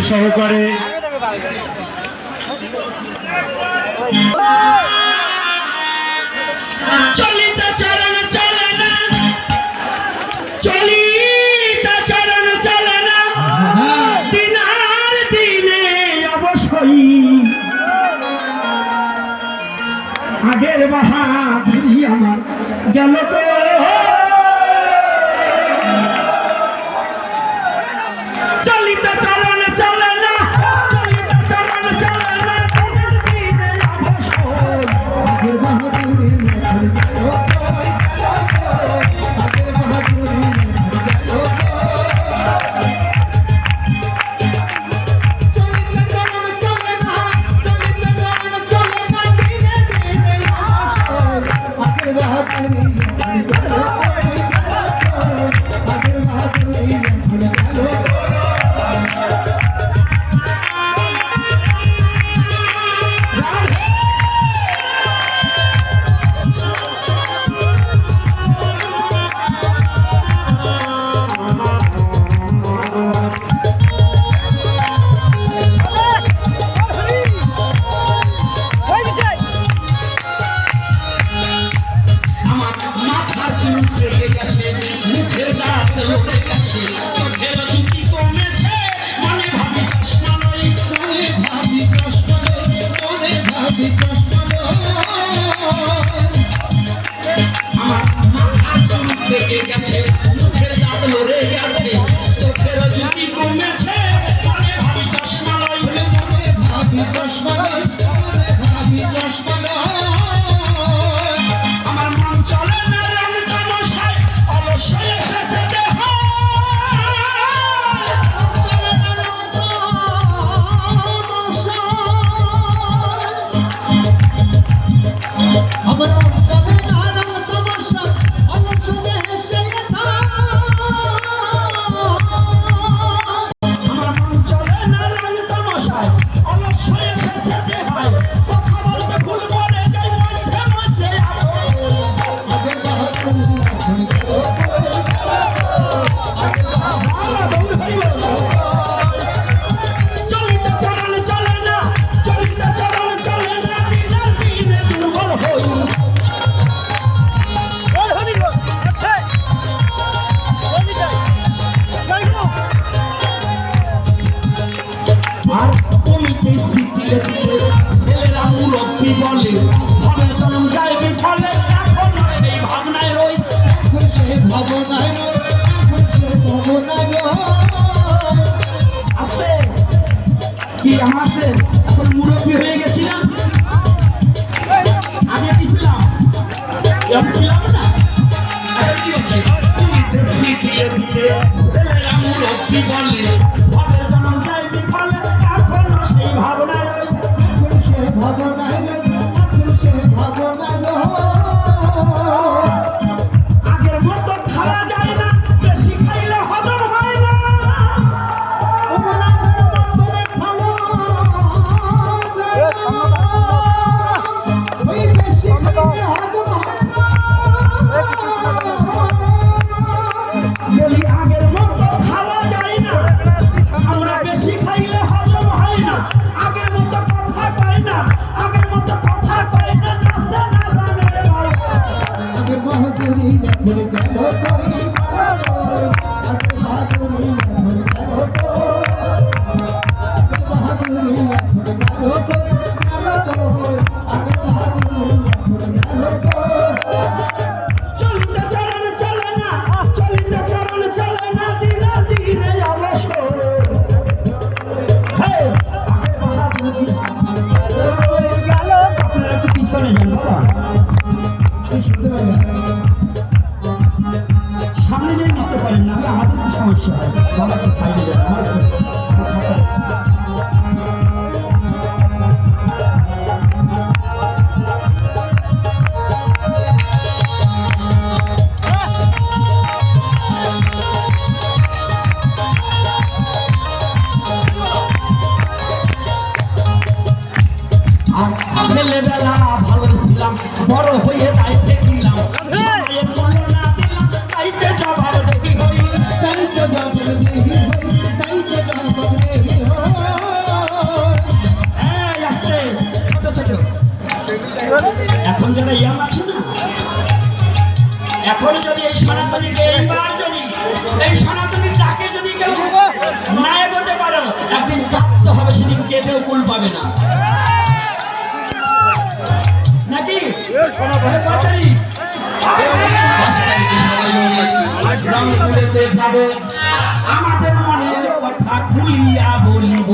সহকারে চলিত চরণ চলে না, চলিত চরণ চলে না, দিনার দিনে অবশ্যই আগের বাহাদুরি আমার গেল তো। চলিত চরণ চলে না, চলিত চরণ চলে না, দিনার দিনে অবশ্যই আগের বাহাদুরি কি আমাদের এখন মুরব্বী হয়ে গেছি না, আগে কি ছিলাম ছিলাম না, কি হচ্ছে মুরব্বী বলে আগের মতো খাওয়া যায় না, বেশি খাইলে হজম হয় না। আগের মতো খাওয়া যায় না, আমরা বেশি খাইলে হজম হয় না, আগের মতো কথা পাই না, আগের মতো কথা পাই না, আগের বাহাদুরি চলিত চরণ চলে না, চলিত চরণ চলে না, দিনার দিনে চলে যাব আমাদের মনের কথা খুলিয়া বলিব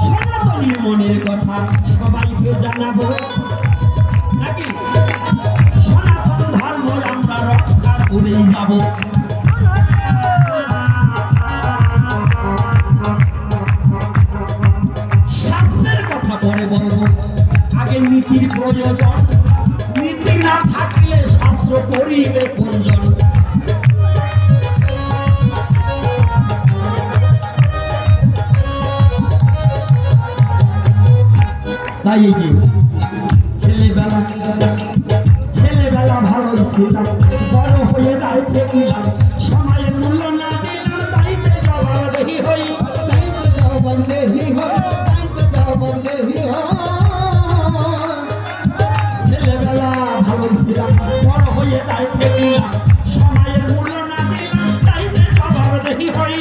সনাতনী মনের কথা সবাইকে জানাবো নাকি সনাতন ধর্ম আমরা রক্ষা করেই যাব শাস্ত্রের কথা পরে বলবো আগে নীতির প্রয়োজন নীতি না থাকলে শাস্ত্র করিবে কোনজন তাই এই যে ছেলেবেলা ভালো ছিলাম বড় হয়ে দায়িত্বে দিলাম সময়ের মূল্য না দিলাম দায়িত্বে জবাবদেহি হই ছেলেবেলা ভালো ছিলাম বড় হয়ে দায়িত্বে দিলাম সময়ের মূল্য না দিলাম দায়িত্বে জবাবদেহি হই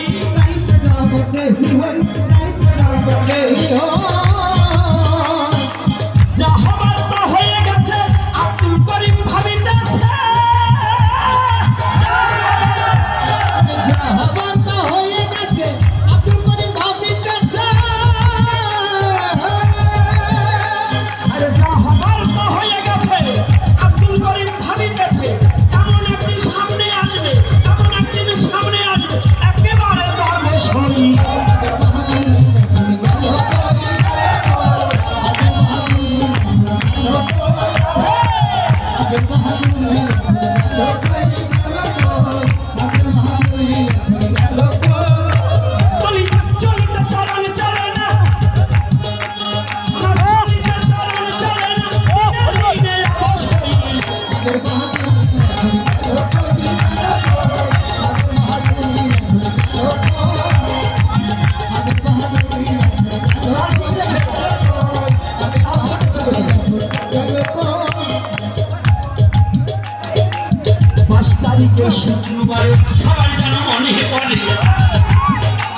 যা হবার তা হয়ে গেছে আব্দুল করিম ভাবিতেছে আরে যা হবার তা হয়ে গেছে আব্দুল করিম ভাবিতেছে এমন একদিন সামনে আসবে একেবারে ধর্মেশ্বরী শুক্রবারে সবাই যেন মনে পড়ে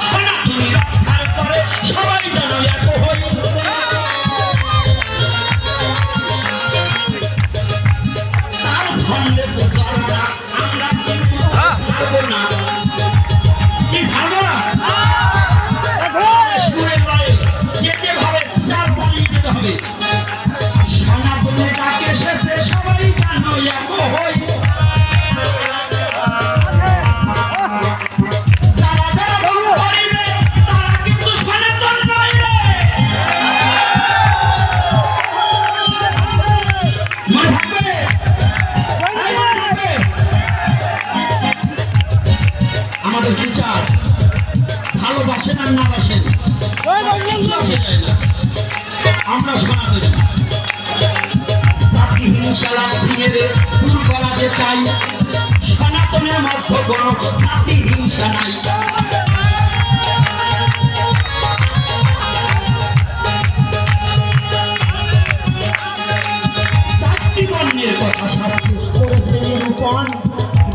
সনাতনী রক্ষার করে সবাই যেন এক হই তার সঙ্গে প্রচারণা আমরা কিন্তু ছাড়বো না কি ছাড়বো না সুরে পায়ে যেভাবে চার চালিয়ে যেতে হবে সনাতনী ডাকে এসেছে সবাই যেন এক হই আমাদের বিচার ভালোবাসেন আর না বাসেন আমরা সনাতনী জাতি হিংসা ভেঙে দূর করাতে চাই সনাতনের মধ্যে কোনো জাতি হিংসা নাই জাতি বর্ণের কথা শাস্ত্র করেছে নিরূপণ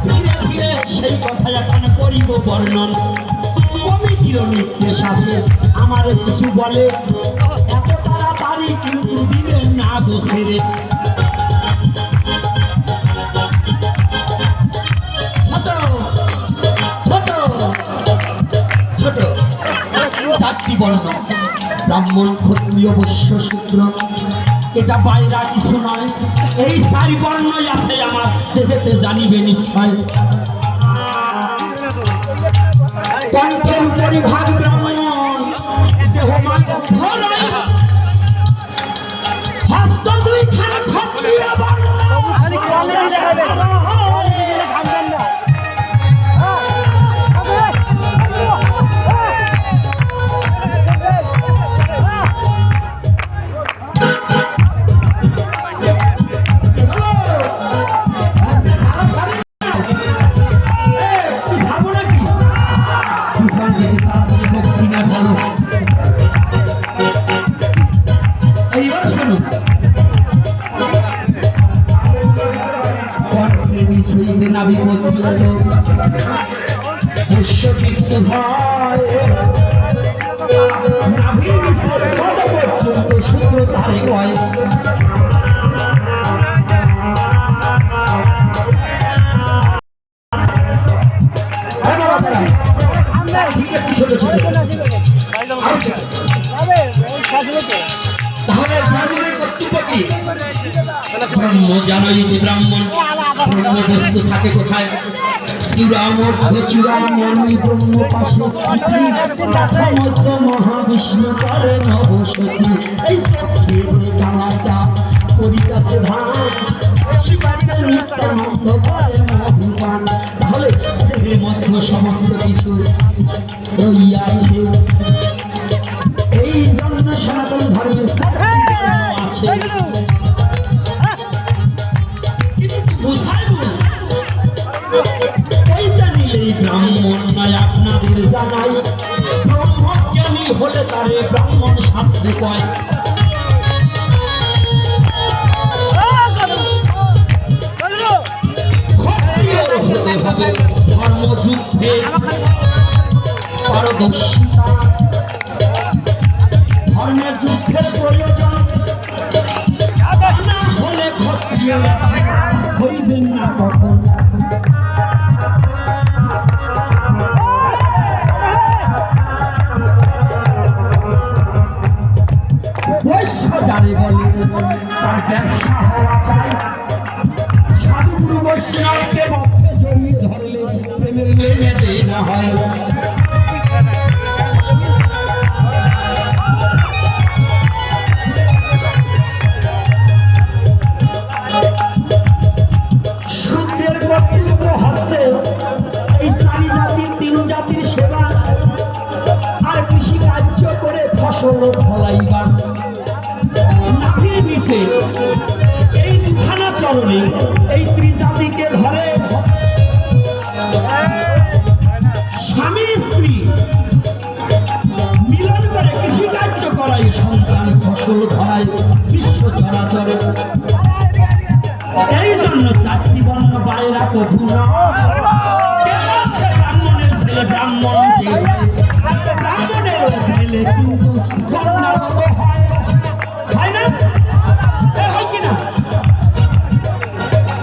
ধীরে ধীরে সেই কথা এখন করিব বর্ণন কমিটির নির্দেশ আছে আমার কিছু বলে এত তাড়াতাড়ি কিন্তু দিবেন না দোষেরে ছোট ছোট ছোট চারটি বর্ণ ব্রাহ্মণ ক্ষত্রিয় বৈশ্য শূদ্র এটা বাইরা কিছু নয় এই চারি বর্ণই আছে আমার দেহেতে জানিবে নিশ্চয় কণ্ঠের উপরিভাগ ব্রাহ্মণ দেহ হস্ত দুই খানা ক্ষত্রিয় বর্ণ বিশ্বচিত্ত ভয় নাভির পদ পর্যন্ত শুক্র তারে কয় ছোট ছোট তাহলে ব্রাহ্মণের কর্তব্য কি? ব্রহ্ম জানোই যে ব্রাহ্মণ ব্রহ্মবস্তু থাকে কোথায়? চূড়ামণি ব্রহ্ম পাশে মধ্য মহাবিষ্ণু করে নবসতী এই সত্যের গালা যা করিতাছে ধান নিত্যানন্দ করে মধুপান। তাহলে দেহের মধ্যে সমস্ত কিছু রইয়াছে, এই জন্য সনাতন ধর্মের আছে। কিন্তু বুঝাই বল এইটা নিলেই ব্রাহ্মণ নয় আপনাদের জানাই। ব্রহ্মজ্ঞানী হলে তারে ব্রাহ্মণ শাস্ত্রে কয়। হতে হবে ধর্মযুদ্ধে পারদর্শিতা, ধর্মের যুদ্ধের প্রয়োজন না হলে ক্ষত্রিয় হইবেন না কখন। বৈশ্য যারে বলে তার ব্যবসা হওয়া চাই। সাধুগুরু বৈষ্ণবকে বক্ষে জড়িয়ে ধরলে প্রেমের লেনে দেয় না হয়। সূর্যের কর্তব্য হচ্ছে এই চারি জাতির তিন জাতির সেবা আর কৃষি কার্য করে ফসল ফলাইবার। নাভির নিচে এই দুখানা চরণে এই ত্রিজাতিকে ধরে স্বামী স্ত্রী মিলন করে কৃষি কার্য করাই, সন্তান ফসল ধরায় বিশ্ব চরাচরে। এই জন্য চারটি বর্ণ বাইরা কঠু ব্রাহ্মণের ছেলে ব্রাহ্মণ ব্রাহ্মণের ছেলে কিন্তু হয় না, হয় কিনা?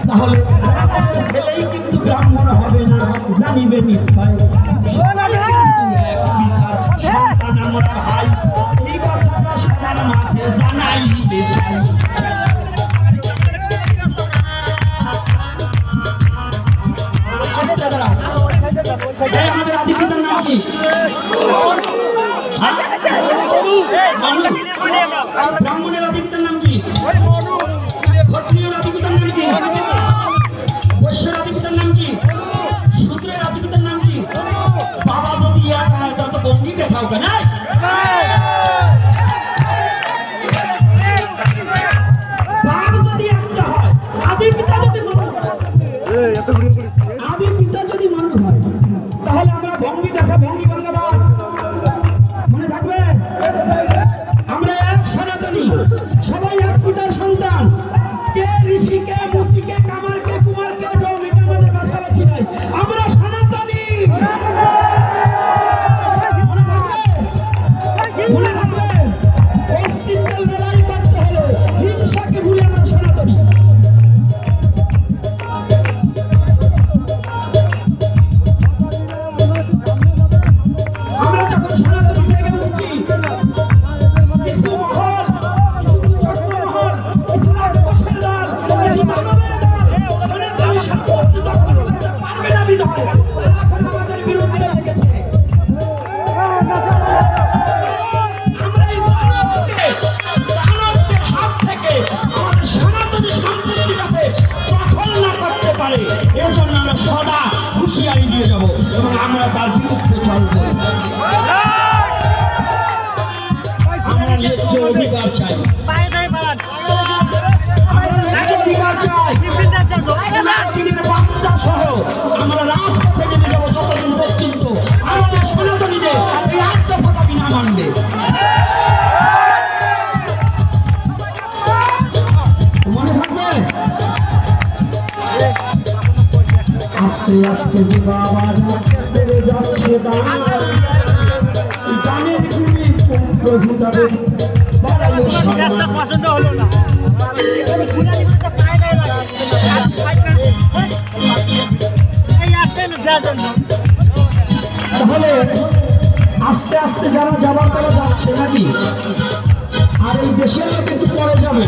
তাহলে ছেলেই কিন্তু ব্রাহ্মণ হবে না, জানিবে নিশ্চয়। সন্তান আমরা ভাই, এই কথাটা সবার মাঝে জানাই দিতে চাই। আমাদের আদি পিতার নাম কি? ব্রাহ্মণের আদি পিতার নাম কি? ক্ষত্রিয়ের আদি পিতার নাম কি? বৈশ্যের আদি পিতার নাম কি? শূদ্রের আদি পিতার নাম কি? বাবা যদি এক হয় তত বঙ্গি দেখাও কেন? বাবা যদি একটা হয়, আদি পিতা যদি আদি পিতা যদি মানুষ হয়, তাহলে আমরা ভঙ্গি দেখা ভঙ্গি বাংলা মনে থাকবে। আমরা এক সনাতনী, সবাই এক পিতার সন্তান। কে ঋষি, কে মুচি, কে কামার, কে কুমার, কে জৌমিক, আমাদের ভাষাভাষী নাই। আমরা সনাতনী। মনে থাকবে অস্তিত্বের লড়াই করতে হলে হিংসাকে ভুলে আমরা সনাতনী। আমরা যখন সনাতনী থেকে বলছি কিছু মহল, কিছু চক্রমহল, কিছু রাক্ষসের দল, কিছু মানবের দল সনাতনী সম্পত্তি দখল করতে পারবে না বিধায় এখন আমাদের বিরুদ্ধে লেগেছে। আমরা এই দানবদের হাত থেকে আমাদের সনাতনী সম্পত্তি যাতে দখল না করতে পারে, এজন্য আমরা সদা হুঁশিয়ারি দিয়ে যাব এবং আমরা তার বিরুদ্ধে চলব। আমরা ন্যায্য অধিকার চাই, অধিকার চাই। বাচ্চা সহ আমরা রাজপথে নেমে যাবো যতদিন পর্যন্ত আমাদের সনাতনীদের এই আত্মপদাবি না মানবে। মনে থাকবে আস্তে আস্তে যে বাবা বেড়ে যাচ্ছে দানের গুলি প্রভু তবে বাড়াইও সম্মান। পছন্দ হলো না তাহলে আস্তে আস্তে যারা যাবার তারা যাচ্ছে নাকি, আর এই দেশের লোক একটু পরে যাবে।